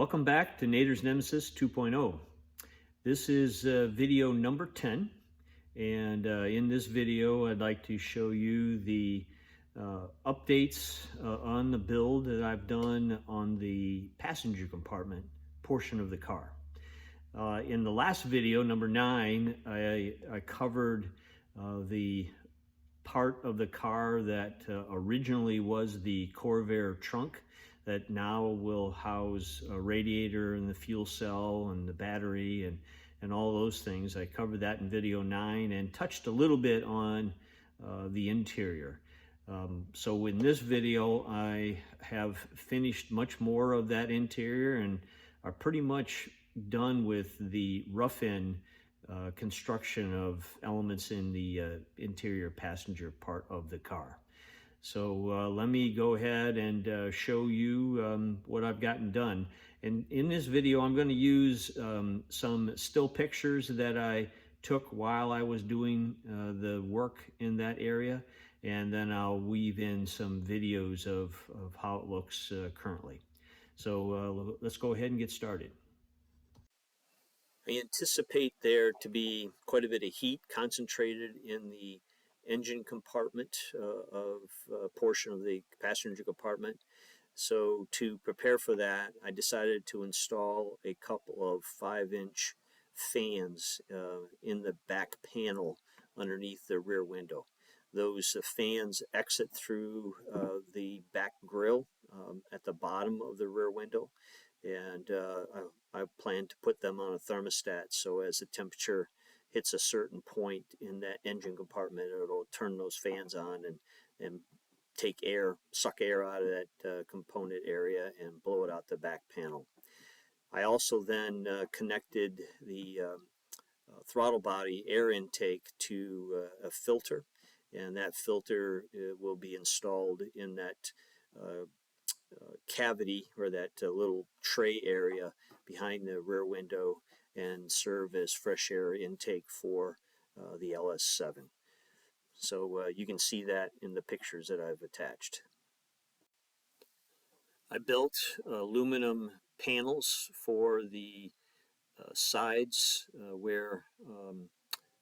Welcome back to Nader's Nemesis 2.0. This is video number 10, and in this video I'd like to show you the updates on the build that I've done on the passenger compartment portion of the car. In the last video, number 9, I covered the part of the car that originally was the Corvair trunk that now will house a radiator and the fuel cell and the battery and all those things. I covered that in video 9 and touched a little bit on the interior. So in this video, I have finished much more of that interior and are pretty much done with the rough-in construction of elements in the interior passenger part of the car. So let me go ahead and show you what I've gotten done. And in this video, I'm going to use some still pictures that I took while I was doing the work in that area. And then I'll weave in some videos of how it looks currently. So let's go ahead and get started. I anticipate there to be quite a bit of heat concentrated in the engine compartment portion of the passenger compartment. So to prepare for that, I decided to install a couple of 5-inch fans in the back panel underneath the rear window. Those fans exit through the back grille at the bottom of the rear window, and I plan to put them on a thermostat, so as the temperature hits a certain point in that engine compartment, it'll turn those fans on and take air, suck air out of that component area and blow it out the back panel. I also then connected the throttle body air intake to a filter, and that filter will be installed in that cavity, or that little tray area behind the rear window, and serve as fresh air intake for the LS7. So you can see that in the pictures that I've attached. I built aluminum panels for the sides where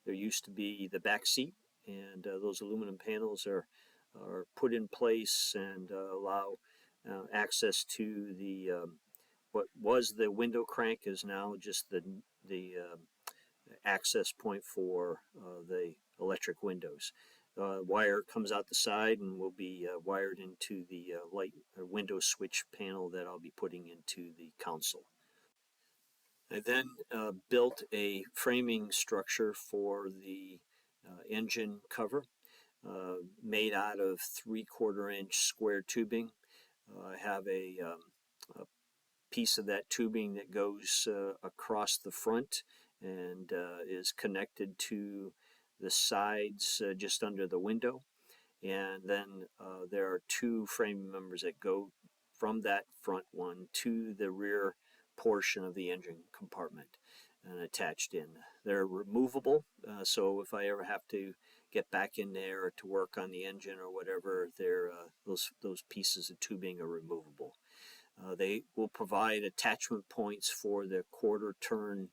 there used to be the back seat, and those aluminum panels are put in place and allow access to the what was the window crank is now just the access point for the electric windows. Wire comes out the side and will be wired into the light window switch panel that I'll be putting into the console. I then built a framing structure for the engine cover made out of 3/4 inch square tubing. I have a piece of that tubing that goes across the front and is connected to the sides just under the window, and then there are 2 framing members that go from that front one to the rear portion of the engine compartment and attached in. They're removable, so if I ever have to get back in there to work on the engine or whatever, those pieces of tubing are removable. They will provide attachment points for the 1/4 turn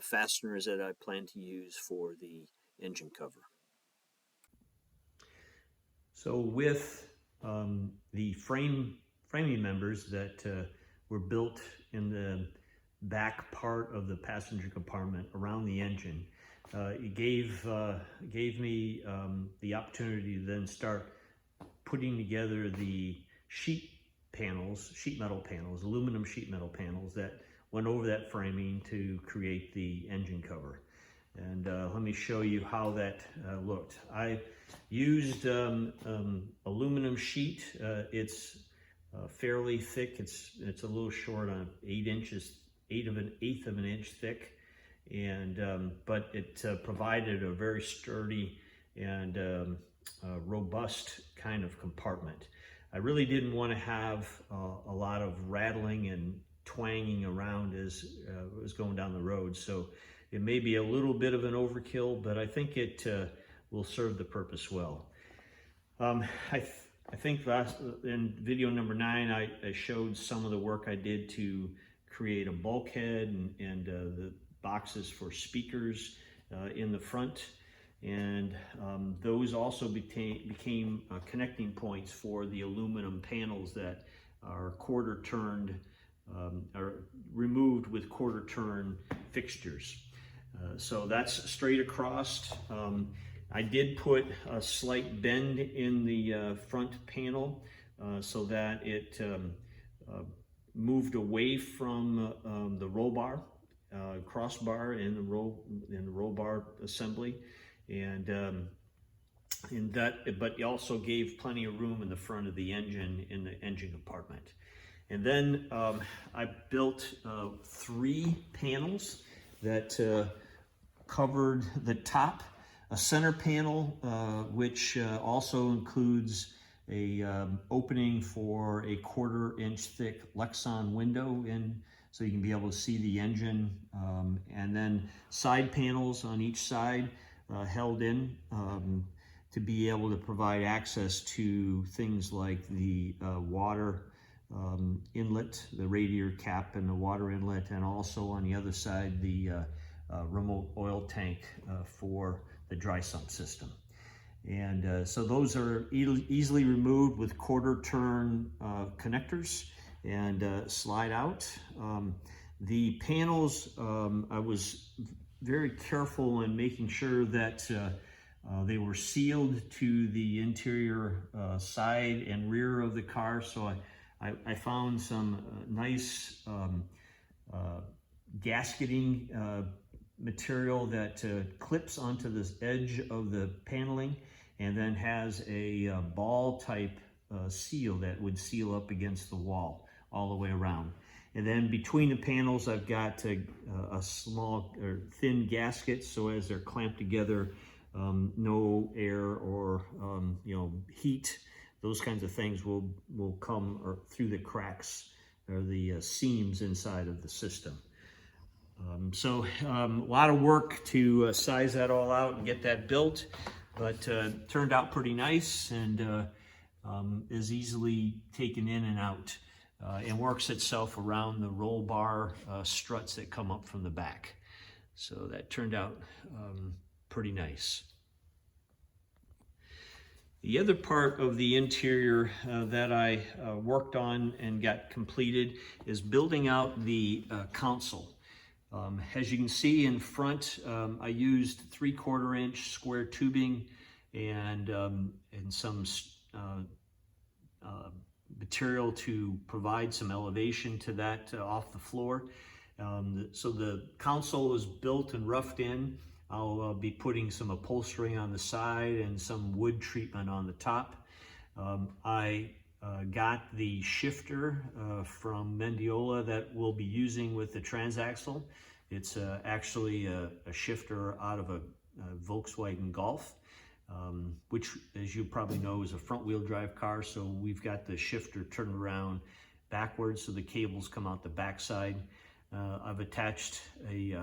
fasteners that I plan to use for the engine cover. So with the framing members that were built in the back part of the passenger compartment around the engine, it gave me the opportunity to then start putting together the sheet metal panels, aluminum sheet metal panels that went over that framing to create the engine cover. And let me show you how that looked. I used aluminum sheet. It's fairly thick. It's a little short on 8 inches, 1/8 of an inch thick, and but it provided a very sturdy and robust kind of compartment. I really didn't want to have a lot of rattling and twanging around as it was going down the road, so it may be a little bit of an overkill, but I think it will serve the purpose well. I think in video number 9, I showed some of the work I did to create a bulkhead and the boxes for speakers in the front. And those also became connecting points for the aluminum panels that are quarter turned, are removed with quarter turn fixtures. So that's straight across. I did put a slight bend in the front panel so that it moved away from the roll bar, crossbar in the roll bar assembly, and but it also gave plenty of room in the front of the engine in the engine compartment. And then I built 3 panels that covered the top, a center panel which also includes a opening for a 1/4 inch thick Lexan window in, so you can be able to see the engine, and then side panels on each side held in to be able to provide access to things like the water inlet, the radiator cap and the water inlet, and also on the other side the remote oil tank for the dry sump system. And so those are easily removed with 1/4 turn connectors and slide out. The panels, I was very careful in making sure that they were sealed to the interior side and rear of the car. So I found some nice gasketing material that clips onto this edge of the paneling, and then has a ball type seal that would seal up against the wall all the way around. And then between the panels, I've got a small or thin gasket, so as they're clamped together, no air or heat, those kinds of things will come or through the cracks or the seams inside of the system. So a lot of work to size that all out and get that built, but turned out pretty nice, and is easily taken in and out, and works itself around the roll bar struts that come up from the back. So that turned out pretty nice. The other part of the interior that I worked on and got completed is building out the console. As you can see in front, I used 3/4 inch square tubing and some material to provide some elevation to that off the floor. So the console is built and roughed in. I'll be putting some upholstery on the side and some wood treatment on the top. I got the shifter from Mendiola that we'll be using with the transaxle. It's actually a shifter out of a Volkswagen Golf, which, as you probably know, is a front-wheel drive car. So we've got the shifter turned around backwards so the cables come out the backside. I've attached a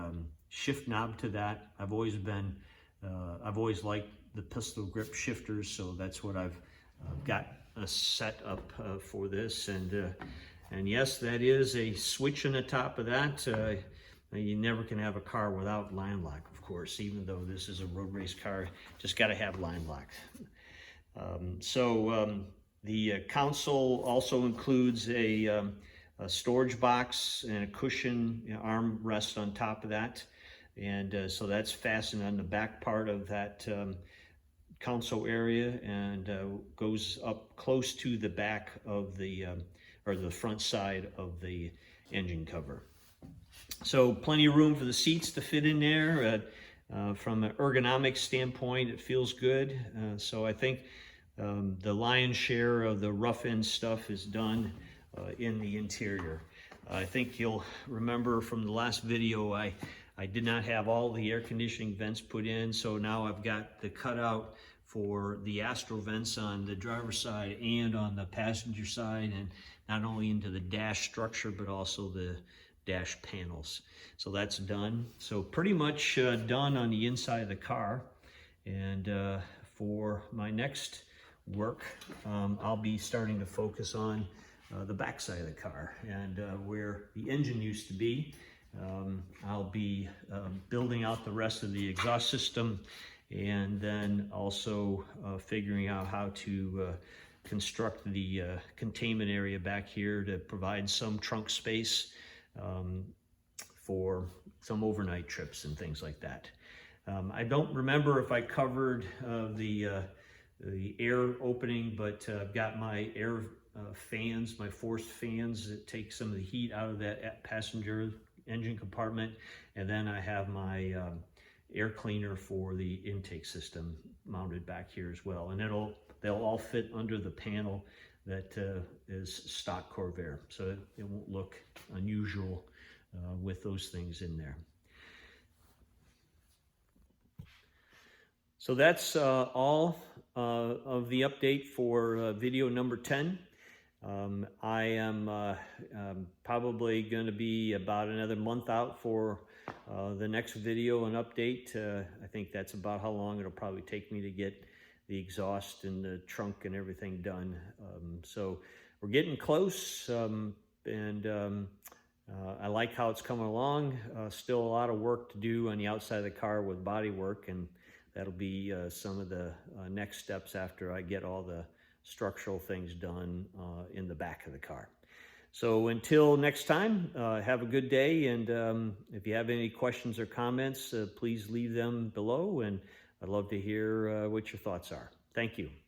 shift knob to that. I've always liked the pistol grip shifters, so that's what I've got set up for this. And yes, that is a switch on the top of that. You never can have a car without line lock, of course, even though this is a road race car, just got to have line lock. The console also includes a storage box and a cushion arm rest on top of that. And so that's fastened on the back part of that console area, and goes up close to the back of the, or the front side of the engine cover. So plenty of room for the seats to fit in there. From an ergonomic standpoint, it feels good. So I think the lion's share of the rough end stuff is done in the interior. I think you'll remember from the last video, I did not have all the air conditioning vents put in, so now I've got the cutout for the Astro vents on the driver's side and on the passenger side, and not only into the dash structure, but also the dash panels. So that's done. So pretty much done on the inside of the car. And for my next work, I'll be starting to focus on the back side of the car, and where the engine used to be. I'll be building out the rest of the exhaust system, and then also figuring out how to construct the containment area back here to provide some trunk space for some overnight trips and things like that. I don't remember if I covered the air opening, but I've got my air fans, my forced fans that take some of the heat out of that passenger engine compartment, and then I have my air cleaner for the intake system mounted back here as well, and they'll all fit under the panel that is stock Corvair, so it won't look unusual with those things in there. So that's all of the update for video number 10. I am probably going to be about another month out for the next video and update. I think that's about how long it'll probably take me to get the exhaust and the trunk and everything done. So we're getting close, and I like how it's coming along. Still a lot of work to do on the outside of the car with body work, and that'll be some of the next steps after I get all the structural things done in the back of the car. So until next time, have a good day, and if you have any questions or comments, please leave them below, and I'd love to hear what your thoughts are. Thank you.